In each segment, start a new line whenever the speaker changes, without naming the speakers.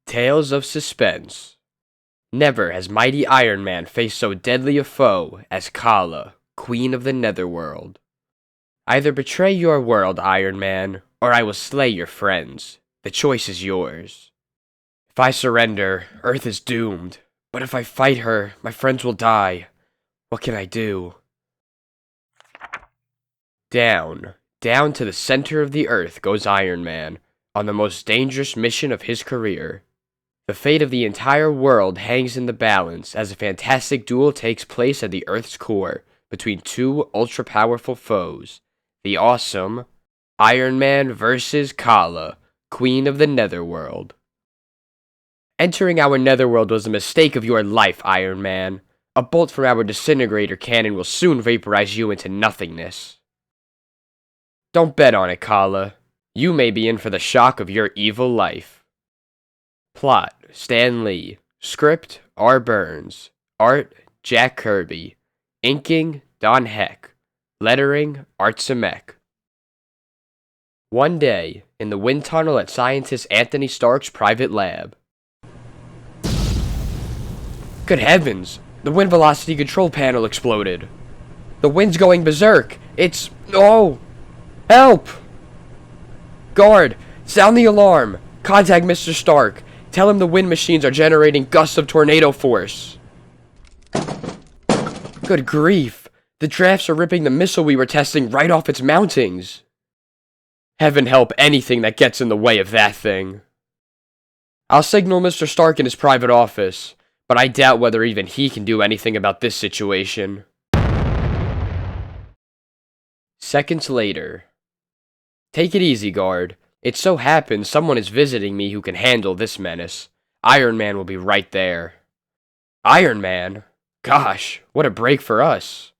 Tales of Suspense. Never has mighty Iron Man faced so deadly a foe as Kala, Queen of the Netherworld. Either betray your world, Iron Man, or I will slay your friends. The choice is yours. If I surrender, Earth is doomed. But if I fight her, my friends will die. What can I do? Down to the center of the Earth goes Iron Man, on the most dangerous mission of his career. The fate of the entire world hangs in the balance as a fantastic duel takes place at the Earth's core between two ultra-powerful foes, the awesome Iron Man versus Kala, Queen of the Netherworld. Entering our Netherworld was a mistake of your life, Iron Man. A bolt from our disintegrator cannon will soon vaporize you into nothingness. Don't bet on it, Kala. You may be in for the shock of your evil life. Plot, Stan Lee. Script, R. Burns. Art, Jack Kirby. Inking, Don Heck. Lettering, Art Zemeck. One day, in the wind tunnel at scientist Anthony Stark's private lab. Good heavens! The wind velocity control panel exploded. The wind's going berserk. It's... Oh! Help! Guard, sound the alarm. Contact Mr. Stark. Tell him the wind machines are generating gusts of tornado force. Good grief. The drafts are ripping the missile we were testing right off its mountings. Heaven help anything that gets in the way of that thing. I'll signal Mr. Stark in his private office, but I doubt whether even he can do anything about this situation. Seconds later. Take it easy, guard. It so happens someone is visiting me who can handle this menace. Iron Man will be right there. Iron Man? Gosh, what a break for us.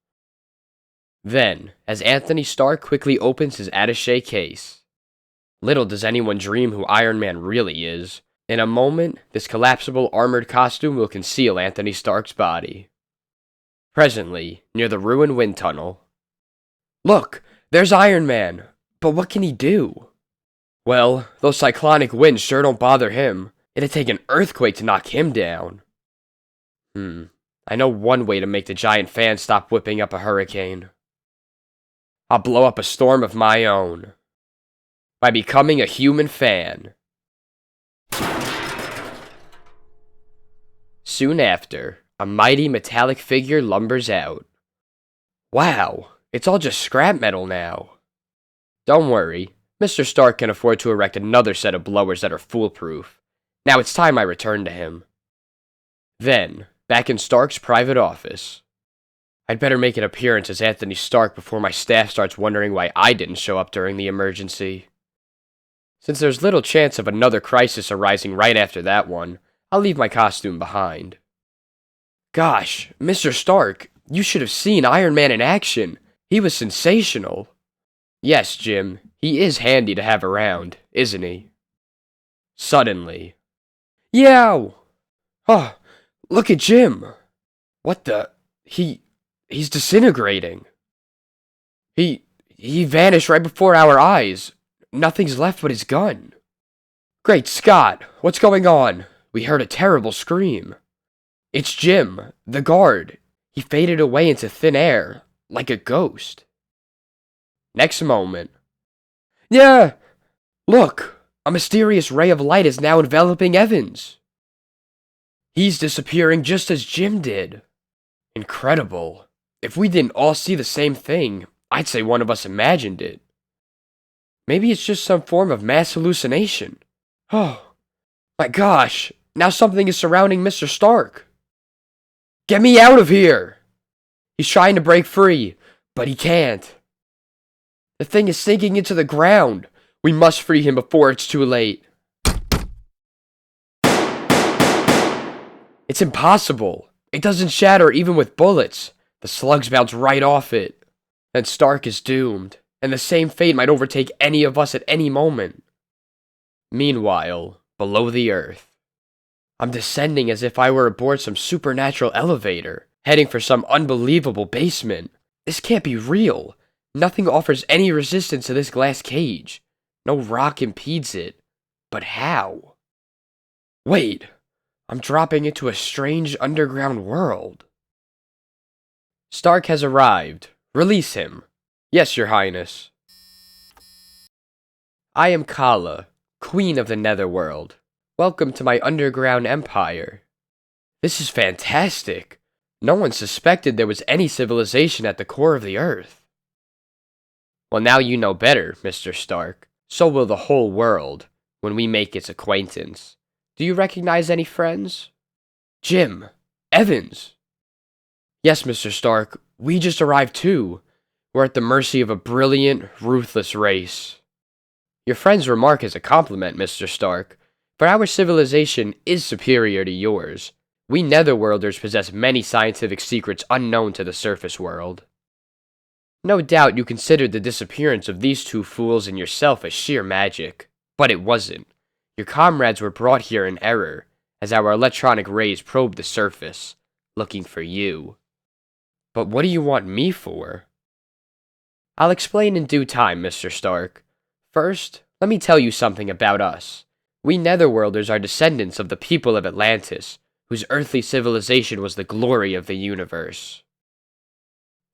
Then, as Anthony Stark quickly opens his attaché case. Little does anyone dream who Iron Man really is. In a moment, this collapsible armored costume will conceal Anthony Stark's body. Presently, near the ruined wind tunnel. Look, there's Iron Man. But what can he do? Well, those cyclonic winds sure don't bother him. It'd take an earthquake to knock him down. I know one way to make the giant fan stop whipping up a hurricane. I'll blow up a storm of my own. By becoming a human fan. Soon after, a mighty metallic figure lumbers out. Wow, it's all just scrap metal now. Don't worry, Mr. Stark can afford to erect another set of blowers that are foolproof. Now it's time I return to him. Then, back in Stark's private office. I'd better make an appearance as Anthony Stark before my staff starts wondering why I didn't show up during the emergency. Since there's little chance of another crisis arising right after that one, I'll leave my costume behind. Gosh, Mr. Stark, you should have seen Iron Man in action. He was sensational. Yes, Jim, he is handy to have around, isn't he? Suddenly. Yow! Oh, look at Jim! What the... He's disintegrating. He vanished right before our eyes. Nothing's left but his gun. Great Scott, what's going on? We heard a terrible scream. It's Jim, the guard. He faded away into thin air, like a ghost. Next moment. Yeah! Look! A mysterious ray of light is now enveloping Evans. He's disappearing just as Jim did. Incredible. If we didn't all see the same thing, I'd say one of us imagined it. Maybe it's just some form of mass hallucination. Oh, my gosh! Now something is surrounding Mr. Stark. Get me out of here! He's trying to break free, but he can't. The thing is sinking into the ground. We must free him before it's too late. It's impossible. It doesn't shatter even with bullets. The slugs bounce right off it. Then Stark is doomed, and the same fate might overtake any of us at any moment. Meanwhile, below the earth. I'm descending as if I were aboard some supernatural elevator, heading for some unbelievable basement. This can't be real. Nothing offers any resistance to this glass cage. No rock impedes it. But how? Wait, I'm dropping into a strange underground world. Stark has arrived. Release him. Yes, your highness. I am Kala, queen of the netherworld. Welcome to my underground empire. This is fantastic. No one suspected there was any civilization at the core of the earth. Well, now you know better, Mr. Stark. So will the whole world when we make its acquaintance. Do you recognize any friends? Jim. Evans. Yes, Mr. Stark, we just arrived too. We're at the mercy of a brilliant, ruthless race. Your friend's remark is a compliment, Mr. Stark, but our civilization is superior to yours. We netherworlders possess many scientific secrets unknown to the surface world. No doubt you considered the disappearance of these two fools and yourself as sheer magic, but it wasn't. Your comrades were brought here in error, as our electronic rays probed the surface, looking for you. But what do you want me for? I'll explain in due time, Mr. Stark. First, let me tell you something about us. We netherworlders are descendants of the people of Atlantis, whose earthly civilization was the glory of the universe.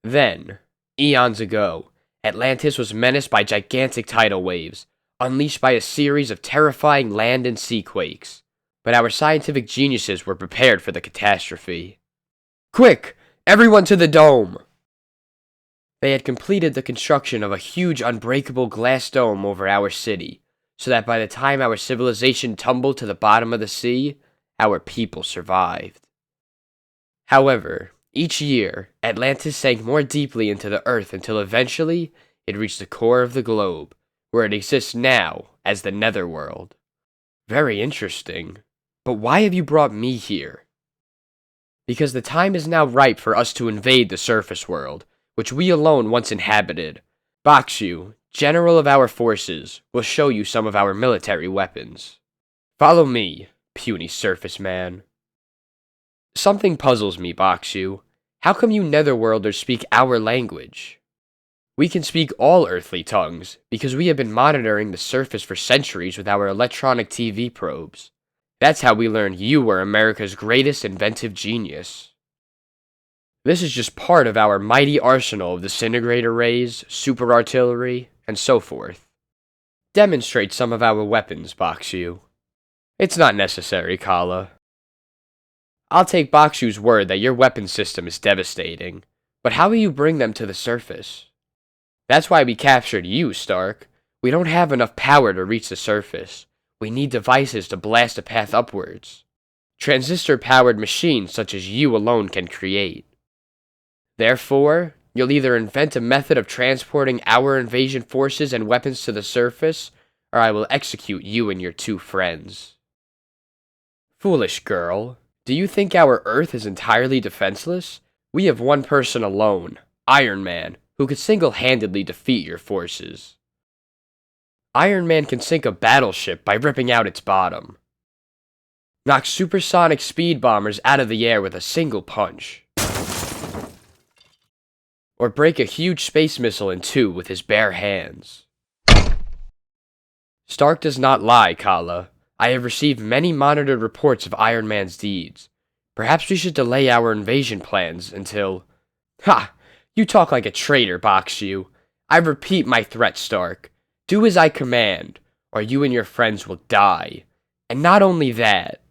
Then, eons ago, Atlantis was menaced by gigantic tidal waves, unleashed by a series of terrifying land and sea quakes. But our scientific geniuses were prepared for the catastrophe. Quick! Everyone to the dome! They had completed the construction of a huge unbreakable glass dome over our city, so that by the time our civilization tumbled to the bottom of the sea, our people survived. However, each year, Atlantis sank more deeply into the earth until eventually it reached the core of the globe, where it exists now as the netherworld. Very interesting. But why have you brought me here? Because the time is now ripe for us to invade the surface world, which we alone once inhabited. Bakshu, general of our forces, will show you some of our military weapons. Follow me, puny surface man. Something puzzles me, Bakshu. How come you netherworlders speak our language? We can speak all earthly tongues, because we have been monitoring the surface for centuries with our electronic TV probes. That's how we learned you were America's greatest inventive genius. This is just part of our mighty arsenal of disintegrator rays, super artillery, and so forth. Demonstrate some of our weapons, Bakshu. It's not necessary, Kala. I'll take Bakshu's word that your weapon system is devastating, but how will you bring them to the surface? That's why we captured you, Stark. We don't have enough power to reach the surface. We need devices to blast a path upwards. Transistor-powered machines such as you alone can create. Therefore, you'll either invent a method of transporting our invasion forces and weapons to the surface, or I will execute you and your two friends. Foolish girl, do you think our Earth is entirely defenseless? We have one person alone, Iron Man, who could single-handedly defeat your forces. Iron Man can sink a battleship by ripping out its bottom. Knock supersonic speed bombers out of the air with a single punch. Or break a huge space missile in two with his bare hands. Stark does not lie, Kala. I have received many monitored reports of Iron Man's deeds. Perhaps we should delay our invasion plans until... Ha! You talk like a traitor, Bakshu. I repeat my threat, Stark. Do as I command, or you and your friends will die. And not only that,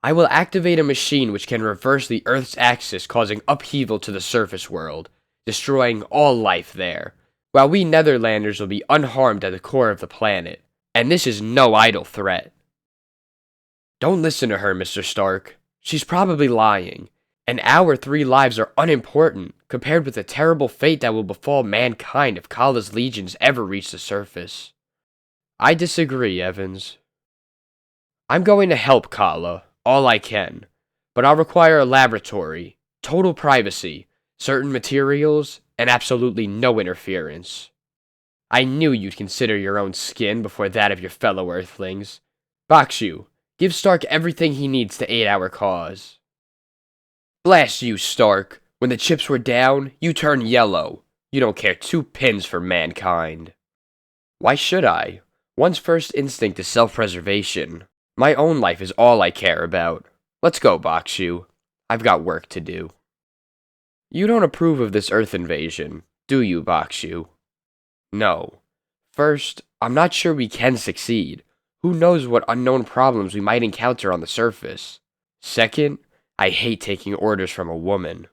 I will activate a machine which can reverse the Earth's axis, causing upheaval to the surface world, destroying all life there, while we Netherlanders will be unharmed at the core of the planet. And this is no idle threat. Don't listen to her, Mr. Stark. She's probably lying, and our 3 lives are unimportant compared with the terrible fate that will befall mankind if Kala's legions ever reach the surface. I disagree, Evans. I'm going to help Kala, all I can, but I'll require a laboratory, total privacy, certain materials, and absolutely no interference. I knew you'd consider your own skin before that of your fellow Earthlings. Bakshu, give Stark everything he needs to aid our cause. Blast you, Stark. When the chips were down, you turned yellow. You don't care 2 pins for mankind. Why should I? One's first instinct is self-preservation. My own life is all I care about. Let's go, Bakshu. I've got work to do. You don't approve of this Earth invasion, do you, Bakshu? No. First, I'm not sure we can succeed. Who knows what unknown problems we might encounter on the surface? Second, I hate taking orders from a woman.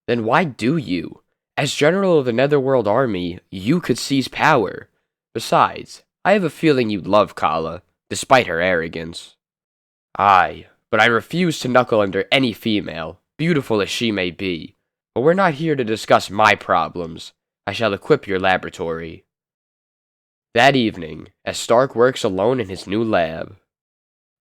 Then why do you? As general of the Netherworld army, you could seize power. Besides, I have a feeling you'd love Kala, despite her arrogance. Aye, but I refuse to knuckle under any female, beautiful as she may be. But we're not here to discuss my problems. I shall equip your laboratory. That evening, as Stark works alone in his new lab.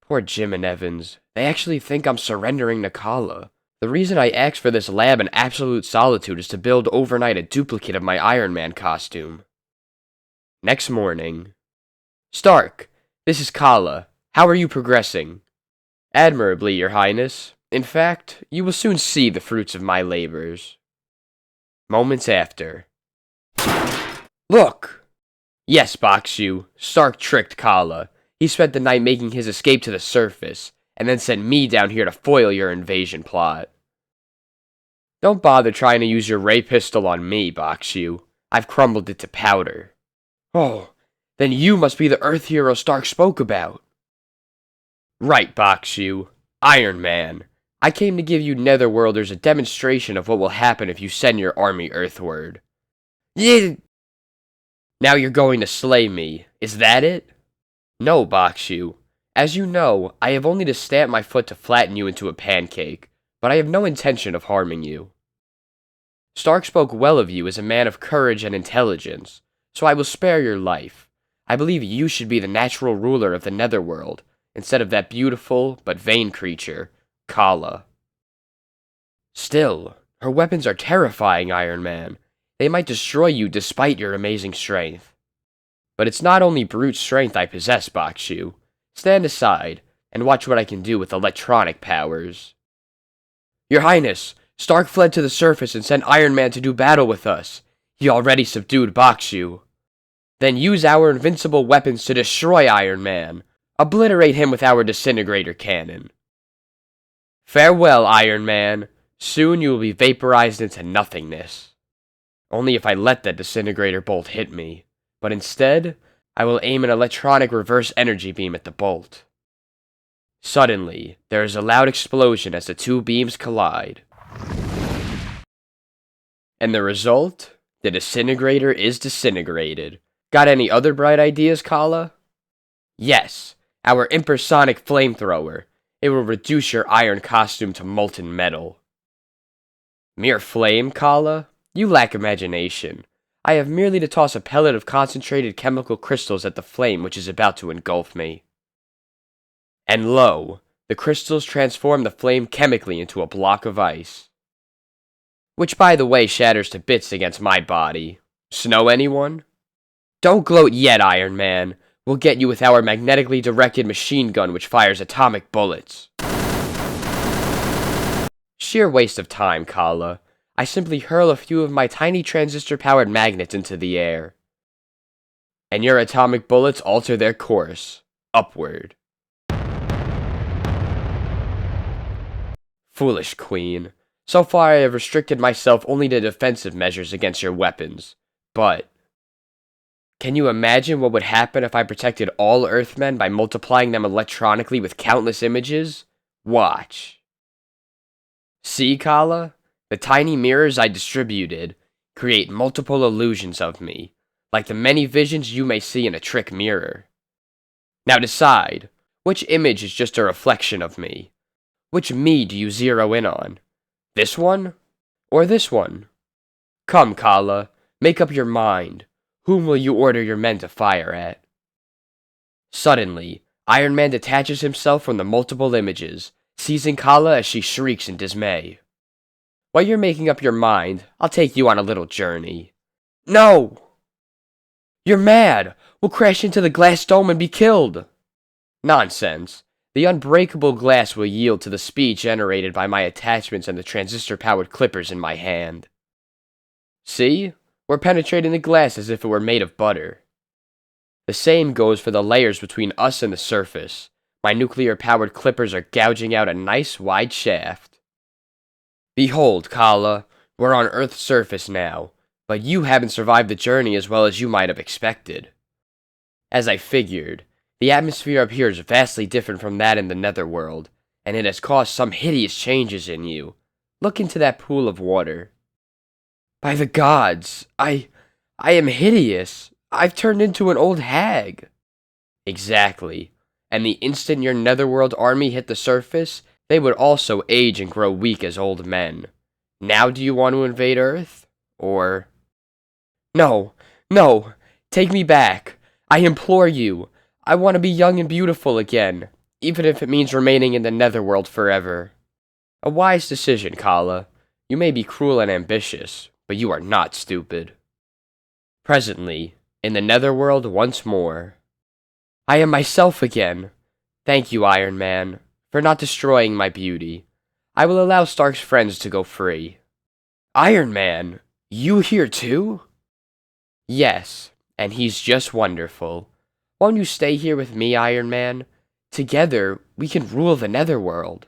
Poor Jim and Evans, they actually think I'm surrendering to Kala. The reason I asked for this lab in absolute solitude is to build overnight a duplicate of my Iron Man costume. Next morning. Stark, this is Kala. How are you progressing? Admirably, Your Highness. In fact, you will soon see the fruits of my labors. Moments after. Look! Yes, Bakshu, Stark tricked Kala. He spent the night making his escape to the surface, and then sent me down here to foil your invasion plot. Don't bother trying to use your ray pistol on me, Bakshu. I've crumbled it to powder. Oh, then you must be the Earth hero Stark spoke about. Right, Bakshu. Iron Man. I came to give you Netherworlders a demonstration of what will happen if you send your army Earthward. Yeah. Now you're going to slay me. Is that it? No, Bakshu. As you know, I have only to stamp my foot to flatten you into a pancake, but I have no intention of harming you. Stark spoke well of you as a man of courage and intelligence, so I will spare your life. I believe you should be the natural ruler of the Netherworld, instead of that beautiful but vain creature, Kala. Still, her weapons are terrifying, Iron Man. They might destroy you despite your amazing strength. But it's not only brute strength I possess, Bakshu. Stand aside, and watch what I can do with electronic powers. Your Highness, Stark fled to the surface and sent Iron Man to do battle with us. He already subdued Bakshu. Then use our invincible weapons to destroy Iron Man. Obliterate him with our disintegrator cannon. Farewell, Iron Man. Soon you will be vaporized into nothingness. Only if I let that disintegrator bolt hit me. But instead, I will aim an electronic reverse energy beam at the bolt. Suddenly, there is a loud explosion as the two beams collide. And the result? The disintegrator is disintegrated. Got any other bright ideas, Kala? Yes, our impersonic flamethrower. It will reduce your iron costume to molten metal. Mere flame, Kala? You lack imagination. I have merely to toss a pellet of concentrated chemical crystals at the flame which is about to engulf me. And lo, the crystals transform the flame chemically into a block of ice. Which, by the way, shatters to bits against my body. Snow anyone? Don't gloat yet, Iron Man. We'll get you with our magnetically directed machine gun which fires atomic bullets. Sheer waste of time, Kala. I simply hurl a few of my tiny transistor-powered magnets into the air. And your atomic bullets alter their course, upward. Foolish Queen. So far I have restricted myself only to defensive measures against your weapons. But can you imagine what would happen if I protected all Earthmen by multiplying them electronically with countless images? Watch. See, Kala? The tiny mirrors I distributed create multiple illusions of me, like the many visions you may see in a trick mirror. Now decide, which image is just a reflection of me? Which me do you zero in on? This one? Or this one? Come, Kala, make up your mind. Whom will you order your men to fire at? Suddenly, Iron Man detaches himself from the multiple images, seizing Kala as she shrieks in dismay. While you're making up your mind, I'll take you on a little journey. No! You're mad! We'll crash into the glass dome and be killed! Nonsense. The unbreakable glass will yield to the speed generated by my attachments and the transistor-powered clippers in my hand. See? We're penetrating the glass as if it were made of butter. The same goes for the layers between us and the surface. My nuclear-powered clippers are gouging out a nice wide shaft. Behold, Kala, we're on Earth's surface now, but you haven't survived the journey as well as you might have expected. As I figured, the atmosphere up here is vastly different from that in the netherworld, and it has caused some hideous changes in you. Look into that pool of water. By the gods, I am hideous. I've turned into an old hag. Exactly. And the instant your netherworld army hit the surface, they would also age and grow weak as old men. Now do you want to invade Earth? Or... No, no, take me back. I implore you. I want to be young and beautiful again, even if it means remaining in the netherworld forever. A wise decision, Kala. You may be cruel and ambitious, but you are not stupid. Presently, in the netherworld once more. I am myself again. Thank you, Iron Man, for not destroying my beauty. I will allow Stark's friends to go free. Iron Man? You here too? Yes, and he's just wonderful. Won't you stay here with me, Iron Man? Together, we can rule the netherworld.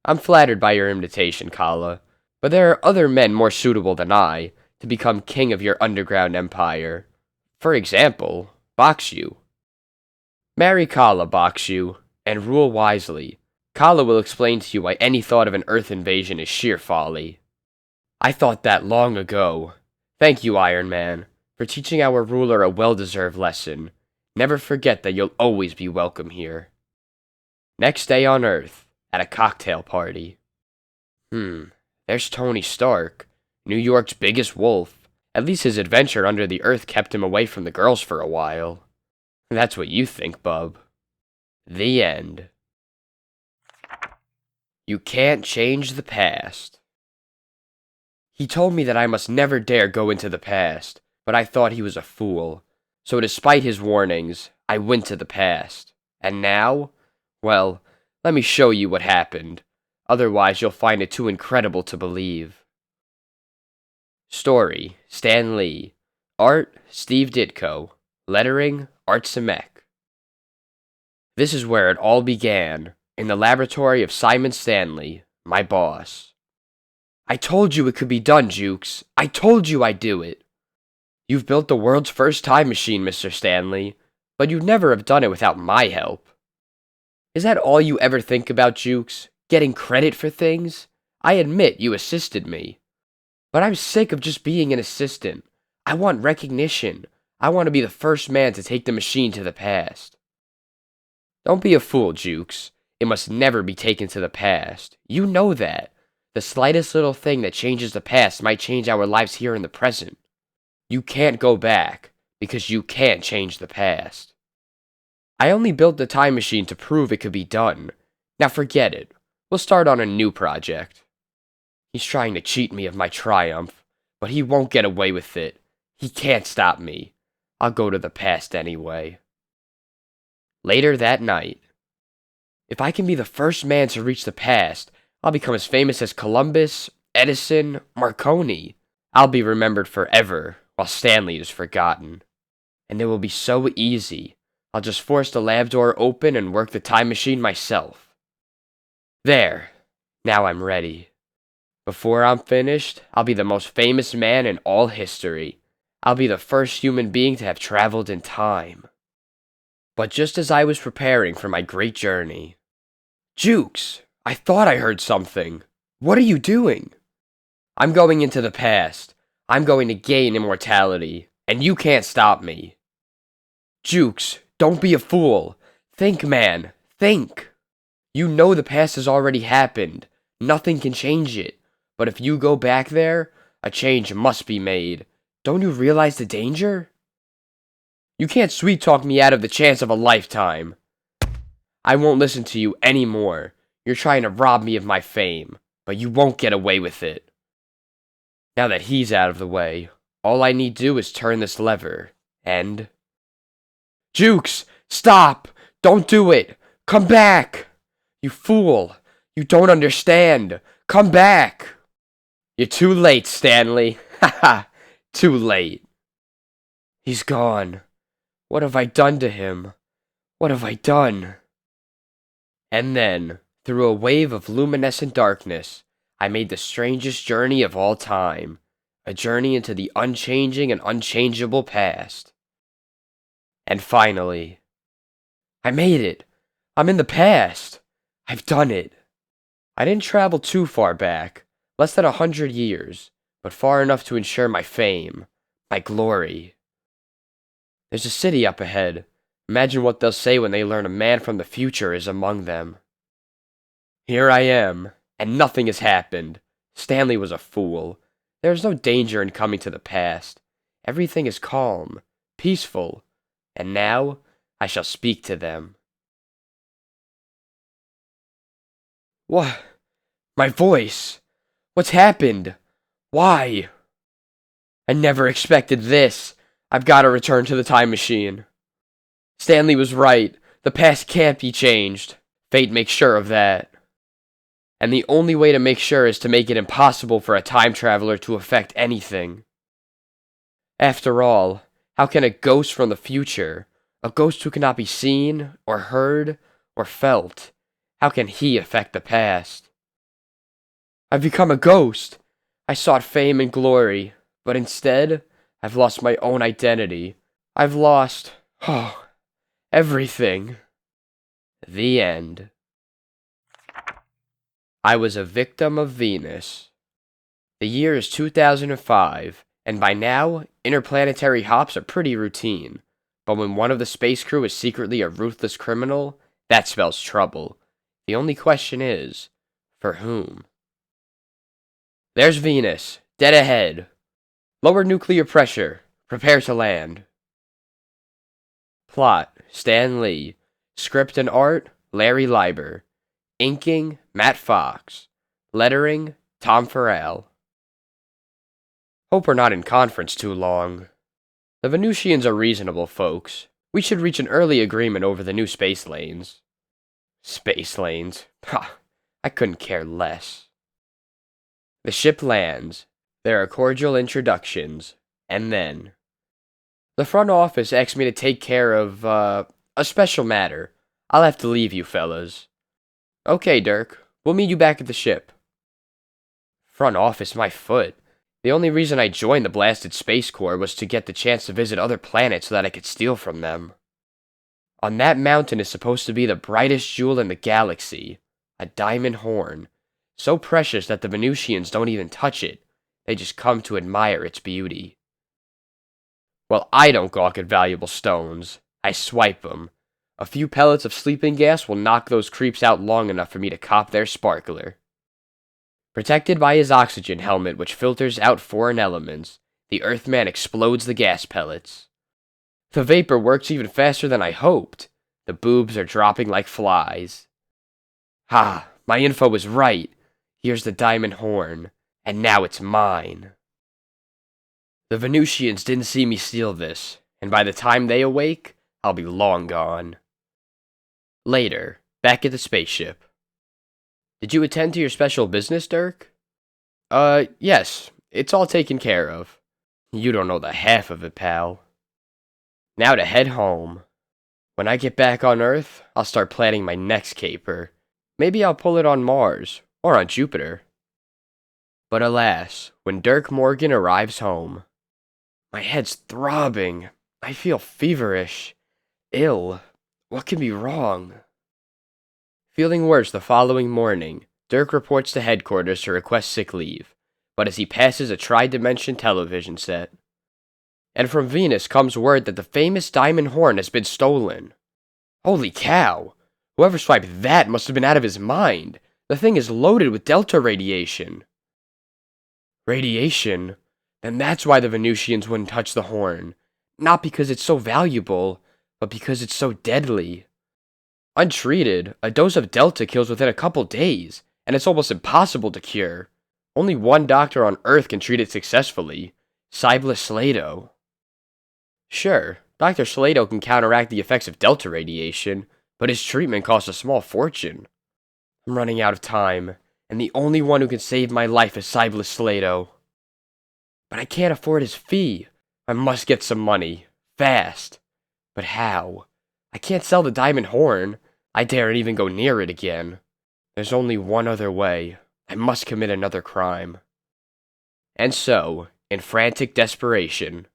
I'm flattered by your invitation, Kala, but there are other men more suitable than I to become king of your underground empire. For example, Bakshu. Marry Kala, Bakshu, and rule wisely. Kala will explain to you why any thought of an Earth invasion is sheer folly. I thought that long ago. Thank you, Iron Man, for teaching our ruler a well-deserved lesson. Never forget that you'll always be welcome here. Next day on Earth, at a cocktail party. There's Tony Stark, New York's biggest wolf. At least his adventure under the earth kept him away from the girls for a while. That's what you think, bub. The end. You can't change the past. He told me that I must never dare go into the past, but I thought he was a fool. So despite his warnings, I went to the past. And now? Well, let me show you what happened. Otherwise, you'll find it too incredible to believe. Story, Stan Lee. Art, Steve Ditko. Lettering, Art Simek. This is where it all began, in the laboratory of Simon Stanley, my boss. I told you it could be done, Jukes. I told you I'd do it. You've built the world's first time machine, Mr. Stanley, but you'd never have done it without my help. Is that all you ever think about, Jukes? Getting credit for things? I admit you assisted me. But I'm sick of just being an assistant. I want recognition. I want to be the first man to take the machine to the past. Don't be a fool, Jukes. It must never be taken to the past. You know that. The slightest little thing that changes the past might change our lives here in the present. You can't go back, because you can't change the past. I only built the time machine to prove it could be done. Now forget it. We'll start on a new project. He's trying to cheat me of my triumph, but he won't get away with it. He can't stop me. I'll go to the past anyway. Later that night. If I can be the first man to reach the past, I'll become as famous as Columbus, Edison, Marconi. I'll be remembered forever, while Stanley is forgotten. And it will be so easy. I'll just force the lab door open and work the time machine myself. There. Now I'm ready. Before I'm finished, I'll be the most famous man in all history. I'll be the first human being to have traveled in time. But just as I was preparing for my great journey... Jukes! I thought I heard something. What are you doing? I'm going into the past. I'm going to gain immortality, and you can't stop me. Jukes, don't be a fool. Think, man. Think. You know the past has already happened. Nothing can change it. But if you go back there, a change must be made. Don't you realize the danger? You can't sweet-talk me out of the chance of a lifetime. I won't listen to you anymore. You're trying to rob me of my fame, but you won't get away with it. Now that he's out of the way, all I need do is turn this lever, and... Jukes! Stop! Don't do it! Come back! You fool! You don't understand! Come back! You're too late, Stanley. Haha! Too late. He's gone. What have I done to him? What have I done? And then, through a wave of luminescent darkness, I made the strangest journey of all time. A journey into the unchanging and unchangeable past. And finally, I made it! I'm in the past! I've done it! I didn't travel too far back, less than 100 years, but far enough to ensure my fame, my glory. There's a city up ahead. Imagine what they'll say when they learn a man from the future is among them. Here I am, and nothing has happened. Stanley was a fool. There is no danger in coming to the past. Everything is calm, peaceful, and now I shall speak to them. What? My voice? What's happened? Why? I never expected this. I've got to return to the time machine. Stanley was right. The past can't be changed. Fate makes sure of that. And the only way to make sure is to make it impossible for a time traveler to affect anything. After all, how can a ghost from the future, a ghost who cannot be seen, or heard, or felt, how can he affect the past? I've become a ghost. I sought fame and glory, but instead, I've lost my own identity. I've lost, everything. The end. I was a victim of Venus. The year is 2005, and by now, interplanetary hops are pretty routine. But when one of the space crew is secretly a ruthless criminal, that spells trouble. The only question is, for whom? There's Venus, dead ahead. Lower nuclear pressure. Prepare to land. Plot, Stan Lee. Script and art, Larry Leiber. Inking, Matt Fox. Lettering, Tom Farrell. Hope we're not in conference too long. The Venusians are reasonable folks. We should reach an early agreement over the new space lanes. Space lanes? Ha! I couldn't care less. The ship lands. There are cordial introductions. And then... The front office asked me to take care of, a special matter. I'll have to leave you fellas. Okay, Dirk. We'll meet you back at the ship. Front office, my foot. The only reason I joined the blasted Space Corps was to get the chance to visit other planets so that I could steal from them. On that mountain is supposed to be the brightest jewel in the galaxy. A diamond horn. So precious that the Venusians don't even touch it. They just come to admire its beauty. Well, I don't gawk at valuable stones. I swipe them. A few pellets of sleeping gas will knock those creeps out long enough for me to cop their sparkler. Protected by his oxygen helmet which filters out foreign elements, the Earthman explodes the gas pellets. The vapor works even faster than I hoped. The boobs are dropping like flies. Ha! My info was right. Here's the diamond horn, and now it's mine. The Venusians didn't see me steal this, and by the time they awake, I'll be long gone. Later, back at the spaceship. Did you attend to your special business, Dirk? Yes. It's all taken care of. You don't know the half of it, pal. Now to head home. When I get back on Earth, I'll start planning my next caper. Maybe I'll pull it on Mars, or on Jupiter. But alas, when Dirk Morgan arrives home, my head's throbbing. I feel feverish. Ill. What can be wrong? Feeling worse the following morning, Dirk reports to headquarters to request sick leave, but as he passes a tri-dimension television set. And from Venus comes word that the famous diamond horn has been stolen. Holy cow! Whoever swiped that must have been out of his mind. The thing is loaded with delta radiation. Radiation? Then that's why the Venusians wouldn't touch the horn. Not because it's so valuable, but because it's so deadly. Untreated, a dose of delta kills within a couple days, and it's almost impossible to cure. Only one doctor on Earth can treat it successfully, Cybele Slato. Sure, Dr. Slato can counteract the effects of delta radiation, but his treatment costs a small fortune. I'm running out of time, and the only one who can save my life is Cybele Slato. But I can't afford his fee. I must get some money. Fast. But how? I can't sell the diamond horn. I daren't even go near it again. There's only one other way. I must commit another crime. And so, in frantic desperation,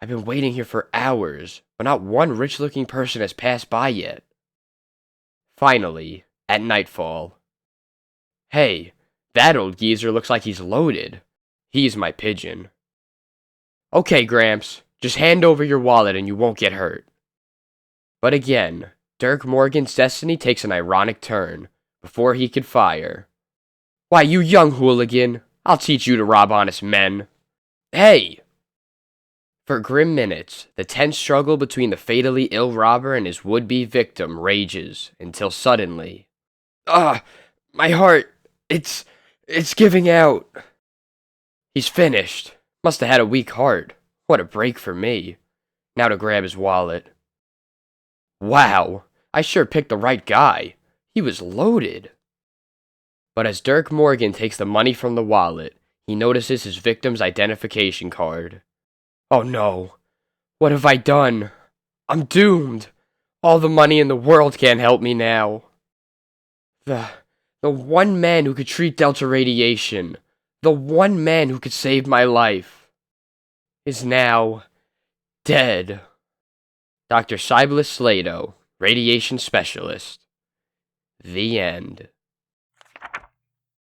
I've been waiting here for hours, but not one rich-looking person has passed by yet. Finally, at nightfall. Hey, that old geezer looks like he's loaded. He's my pigeon. Okay, Gramps, just hand over your wallet and you won't get hurt. But again, Dirk Morgan's destiny takes an ironic turn. Before he could fire. Why, you young hooligan, I'll teach you to rob honest men. Hey! For grim minutes, the tense struggle between the fatally ill robber and his would-be victim rages, until suddenly... My heart, it's giving out. He's finished. Must have had a weak heart. What a break for me. Now to grab his wallet. Wow, I sure picked the right guy. He was loaded. But as Dirk Morgan takes the money from the wallet, he notices his victim's identification card. Oh no, what have I done? I'm doomed. All the money in the world can't help me now. The one man who could treat Delta radiation, the one man who could save my life, is now dead. Dr. Sibyllus Slato, radiation specialist. The end.